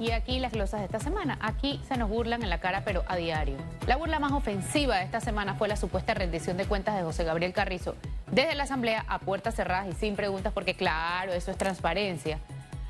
Y aquí las glosas de esta semana. Aquí se nos burlan en la cara, pero a diario. La burla más ofensiva de esta semana fue la supuesta rendición de cuentas de José Gabriel Carrizo desde la Asamblea a puertas cerradas y sin preguntas, porque claro, eso es transparencia.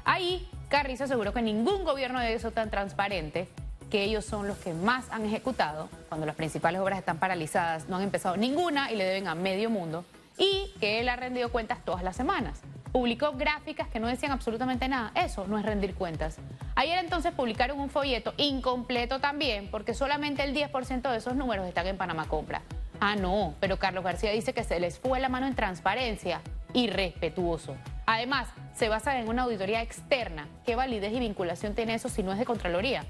Ahí Carrizo aseguró que ningún gobierno debe ser tan transparente, que ellos son los que más han ejecutado, cuando las principales obras están paralizadas, no han empezado ninguna y le deben a medio mundo, y que él ha rendido cuentas todas las semanas. Publicó gráficas que no decían absolutamente nada. Eso no es rendir cuentas. Ayer entonces publicaron un folleto incompleto también, porque solamente el 10% de esos números están en Panamá Compra. Ah, no, pero Carlos García dice que se les fue la mano en transparencia. Irrespetuoso. Además, se basa en una auditoría externa. ¿Qué validez y vinculación tiene eso si no es de Contraloría?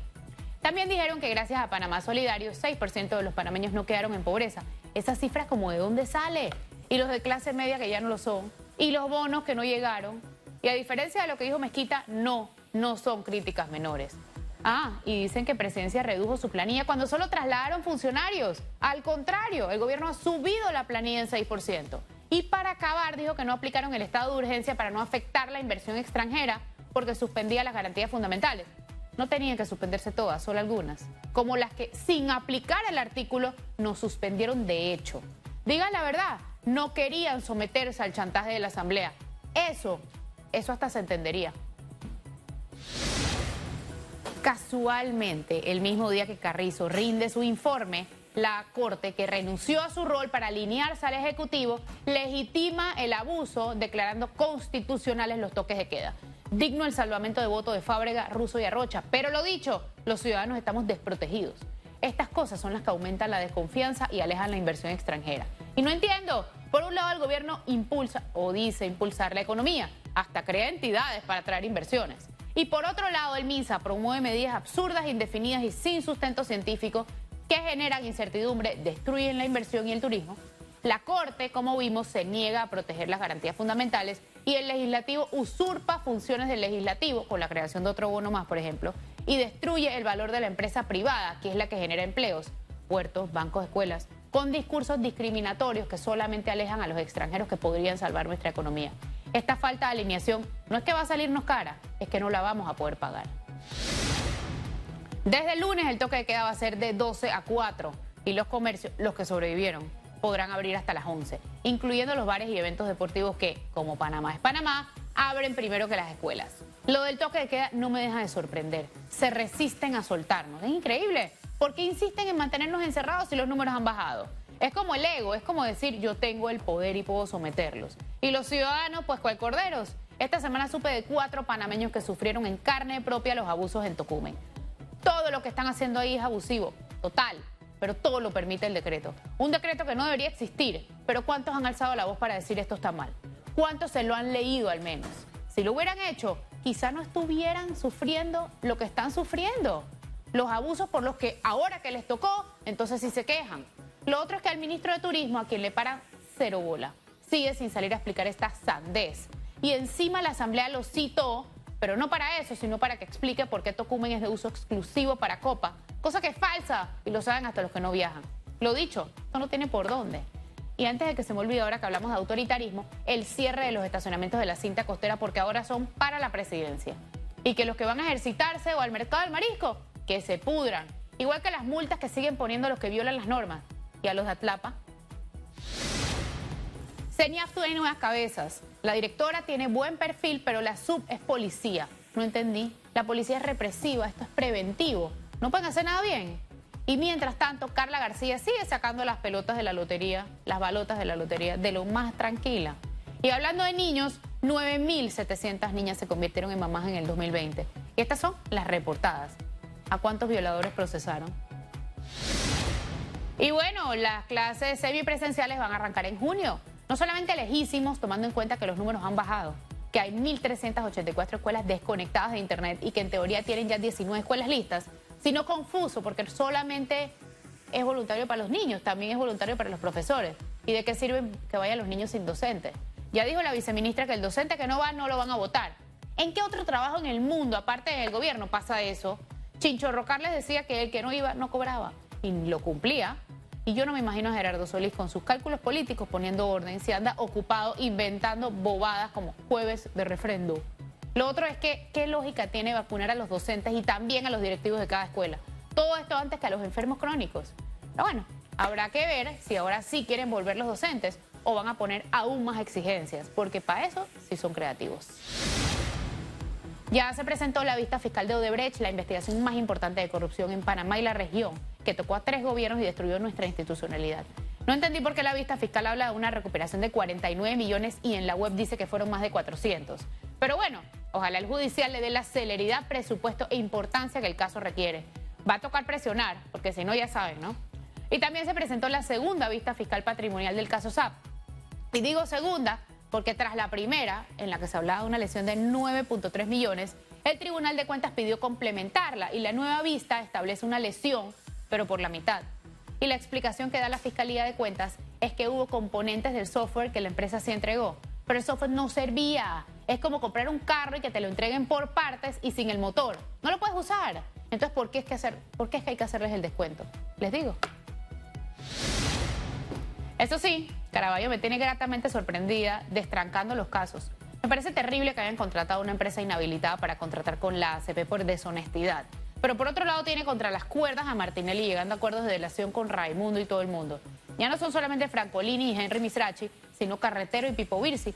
También dijeron que gracias a Panamá Solidario, 6% de los panameños no quedaron en pobreza. Esas cifras, ¿como de dónde sale? Y los de clase media, que ya no lo son. Y los bonos que no llegaron. Y a diferencia de lo que dijo Mezquita, no son críticas menores. Ah, y dicen que Presidencia redujo su planilla cuando solo trasladaron funcionarios. Al contrario, el gobierno ha subido la planilla en 6%. Y para acabar, dijo que no aplicaron el estado de urgencia para no afectar la inversión extranjera porque suspendía las garantías fundamentales. No tenían que suspenderse todas, solo algunas. Como las que, sin aplicar el artículo, nos suspendieron de hecho. Digan la verdad, no querían someterse al chantaje de la Asamblea. Eso hasta se entendería. Casualmente, el mismo día que Carrizo rinde su informe, la Corte, que renunció a su rol para alinearse al Ejecutivo, legitima el abuso declarando constitucionales los toques de queda. Digno el salvamento de voto de Fábrega, Russo y Arrocha. Pero lo dicho, los ciudadanos estamos desprotegidos. Estas cosas son las que aumentan la desconfianza y alejan la inversión extranjera. Y no entiendo. Por un lado, el gobierno impulsa o dice impulsar la economía, hasta crea entidades para atraer inversiones. Y por otro lado, el MINSA promueve medidas absurdas, indefinidas y sin sustento científico que generan incertidumbre, destruyen la inversión y el turismo. La Corte, como vimos, se niega a proteger las garantías fundamentales y el Legislativo usurpa funciones del Legislativo, con la creación de otro bono más, por ejemplo, y destruye el valor de la empresa privada, que es la que genera empleos, puertos, bancos, escuelas, con discursos discriminatorios que solamente alejan a los extranjeros que podrían salvar nuestra economía. Esta falta de alineación no es que va a salirnos cara, es que no la vamos a poder pagar. Desde el lunes el toque de queda va a ser de 12 a 4 y los comercios, los que sobrevivieron, podrán abrir hasta las 11, incluyendo los bares y eventos deportivos que, como Panamá es Panamá, abren primero que las escuelas. Lo del toque de queda no me deja de sorprender. Se resisten a soltarnos. Es increíble. ¿Por qué insisten en mantenernos encerrados si los números han bajado? Es como el ego, es como decir yo tengo el poder y puedo someterlos. Y los ciudadanos, pues cual corderos. Esta semana supe de 4 panameños que sufrieron en carne propia los abusos en Tocumen. Todo lo que están haciendo ahí es abusivo, total, pero todo lo permite el decreto. Un decreto que no debería existir, pero ¿cuántos han alzado la voz para decir esto está mal? ¿Cuántos se lo han leído al menos? Si lo hubieran hecho, quizá no estuvieran sufriendo lo que están sufriendo. Los abusos por los que ahora que les tocó, entonces sí se quejan. Lo otro es que al ministro de Turismo, a quien le paran cero bola, sigue sin salir a explicar esta sandez. Y encima la Asamblea lo citó, pero no para eso, sino para que explique por qué Tocumen es de uso exclusivo para Copa, cosa que es falsa y lo saben hasta los que no viajan. Lo dicho, esto no tiene por dónde. Y antes de que se me olvide, ahora que hablamos de autoritarismo, el cierre de los estacionamientos de la cinta costera, porque ahora son para la presidencia. Y que los que van a ejercitarse o al mercado del marisco, que se pudran. Igual que las multas que siguen poniendo a los que violan las normas. Y a los de Atlapa. CENIAF tiene nuevas cabezas. La directora tiene buen perfil, pero la sub es policía. No entendí. La policía es represiva, esto es preventivo. No pueden hacer nada bien. Y mientras tanto, Carla García sigue sacando las pelotas de la lotería, las balotas de la lotería, de lo más tranquila. Y hablando de niños, 9.700 niñas se convirtieron en mamás en el 2020. Y estas son las reportadas. ¿A cuántos violadores procesaron? Y bueno, las clases semipresenciales van a arrancar en junio. No solamente lejísimos, tomando en cuenta que los números han bajado, que hay 1.384 escuelas desconectadas de internet y que en teoría tienen ya 19 escuelas listas, sino confuso porque solamente es voluntario para los niños, también es voluntario para los profesores. ¿Y de qué sirve que vayan los niños sin docente? Ya dijo la viceministra que el docente que no va no lo van a votar. ¿En qué otro trabajo en el mundo, aparte del gobierno, pasa eso? Chincho Rocar les decía que el que no iba no cobraba y lo cumplía. Y yo no me imagino a Gerardo Solís con sus cálculos políticos poniendo orden, si anda ocupado inventando bobadas como jueves de refrendo. Lo otro es que, ¿qué lógica tiene vacunar a los docentes y también a los directivos de cada escuela? Todo esto antes que a los enfermos crónicos. Pero bueno, habrá que ver si ahora sí quieren volver los docentes o van a poner aún más exigencias, porque para eso sí son creativos. Ya se presentó la vista fiscal de Odebrecht, la investigación más importante de corrupción en Panamá y la región, que tocó a 3 gobiernos y destruyó nuestra institucionalidad. No entendí por qué la vista fiscal habla de una recuperación de 49 millones y en la web dice que fueron más de 400. Pero bueno, ojalá el judicial le dé la celeridad, presupuesto e importancia que el caso requiere. Va a tocar presionar, porque si no ya saben, ¿no? Y también se presentó la segunda vista fiscal patrimonial del caso SAP. Y digo segunda porque tras la primera, en la que se hablaba de una lesión de 9.3 millones, el Tribunal de Cuentas pidió complementarla y la nueva vista establece una lesión, pero por la mitad. Y la explicación que da la Fiscalía de Cuentas es que hubo componentes del software que la empresa sí entregó, pero el software no servía. Es como comprar un carro y que te lo entreguen por partes y sin el motor. No lo puedes usar. Entonces, ¿por qué es que hay que hacerles el descuento? Les digo. Eso sí, Caraballo me tiene gratamente sorprendida destrancando los casos. Me parece terrible que hayan contratado a una empresa inhabilitada para contratar con la ACP por deshonestidad. Pero por otro lado tiene contra las cuerdas a Martinelli llegando a acuerdos de delación con Raimundo y todo el mundo. Ya no son solamente Francolini y Henry Misrachi, sino Carretero y Pipo Virsi,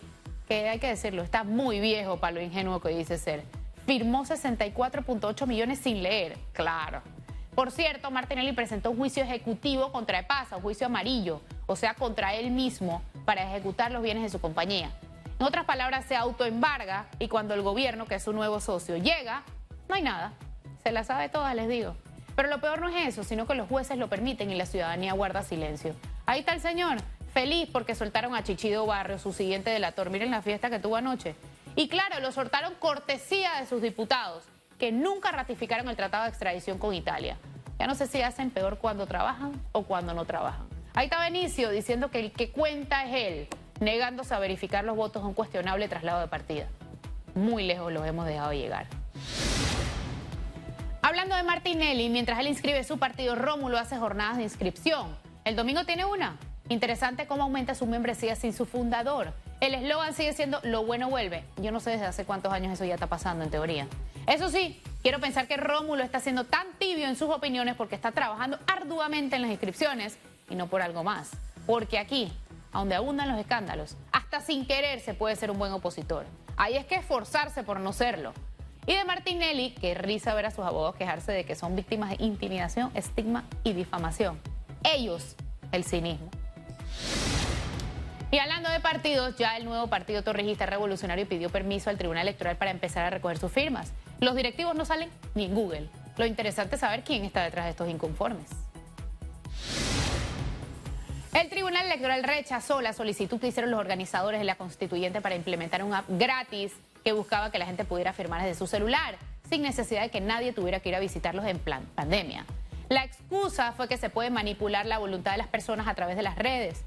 que hay que decirlo, está muy viejo para lo ingenuo que dice ser. Firmó 64.8 millones sin leer, claro. Por cierto, Martinelli presentó un juicio ejecutivo contra EPASA, un juicio amarillo, o sea, contra él mismo, para ejecutar los bienes de su compañía. En otras palabras, se autoembarga y cuando el gobierno, que es su nuevo socio, llega, no hay nada. Se la sabe todas, les digo. Pero lo peor no es eso, sino que los jueces lo permiten y la ciudadanía guarda silencio. Ahí está el señor, feliz porque soltaron a Chichido Barrio, su siguiente delator. Miren la fiesta que tuvo anoche. Y claro, lo soltaron cortesía de sus diputados, que nunca ratificaron el tratado de extradición con Italia. Ya no sé si hacen peor cuando trabajan o cuando no trabajan. Ahí está Benicio diciendo que el que cuenta es él, negándose a verificar los votos de un cuestionable traslado de partida. Muy lejos los hemos dejado llegar. Hablando de Martinelli, mientras él inscribe su partido, Rómulo hace jornadas de inscripción. El domingo tiene una. Interesante cómo aumenta su membresía sin su fundador. El eslogan sigue siendo "lo bueno vuelve". Yo no sé desde hace cuántos años eso ya está pasando en teoría. Eso sí, quiero pensar que Rómulo está siendo tan tibio en sus opiniones porque está trabajando arduamente en las inscripciones y no por algo más. Porque aquí, donde abundan los escándalos, hasta sin querer se puede ser un buen opositor. Ahí es que esforzarse por no serlo. Y de Martinelli, qué risa ver a sus abogados quejarse de que son víctimas de intimidación, estigma y difamación. Ellos, el cinismo. Y hablando de partidos, ya el nuevo partido torrijista revolucionario pidió permiso al Tribunal Electoral para empezar a recoger sus firmas. Los directivos no salen ni en Google. Lo interesante es saber quién está detrás de estos inconformes. El Tribunal Electoral rechazó la solicitud que hicieron los organizadores de la Constituyente para implementar un app gratis que buscaba que la gente pudiera firmar desde su celular, sin necesidad de que nadie tuviera que ir a visitarlos en plan pandemia. La excusa fue que se puede manipular la voluntad de las personas a través de las redes.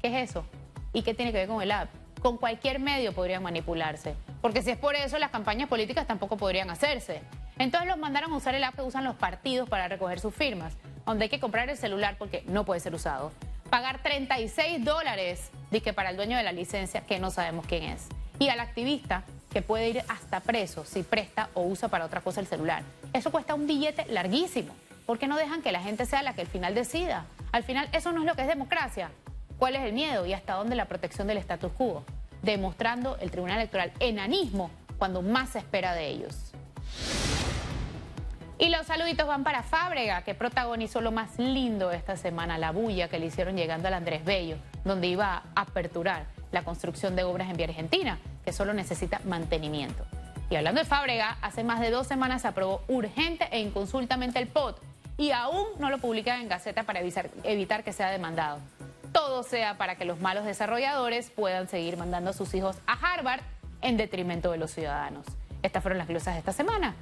¿Qué es eso? ¿Y qué tiene que ver con el app? Con cualquier medio podrían manipularse, porque si es por eso, las campañas políticas tampoco podrían hacerse. Entonces los mandaron a usar el app que usan los partidos para recoger sus firmas, donde hay que comprar el celular porque no puede ser usado. Pagar $36, dizque para el dueño de la licencia, que no sabemos quién es. Y al activista, que puede ir hasta preso si presta o usa para otra cosa el celular. Eso cuesta un billete larguísimo. ¿Por qué no dejan que la gente sea la que al final decida? Al final, eso no es lo que es democracia. ¿Cuál es el miedo y hasta dónde la protección del status quo? Demostrando el Tribunal Electoral enanismo cuando más se espera de ellos. Y los saluditos van para Fábrega, que protagonizó lo más lindo de esta semana, la bulla que le hicieron llegando al Andrés Bello, donde iba a aperturar la construcción de obras en vía Argentina, que solo necesita mantenimiento. Y hablando de Fábrega, hace más de 2 semanas se aprobó urgente e inconsultamente el POT y aún no lo publican en Gaceta para evitar que sea demandado. Todo sea para que los malos desarrolladores puedan seguir mandando a sus hijos a Harvard en detrimento de los ciudadanos. Estas fueron las glosas de esta semana.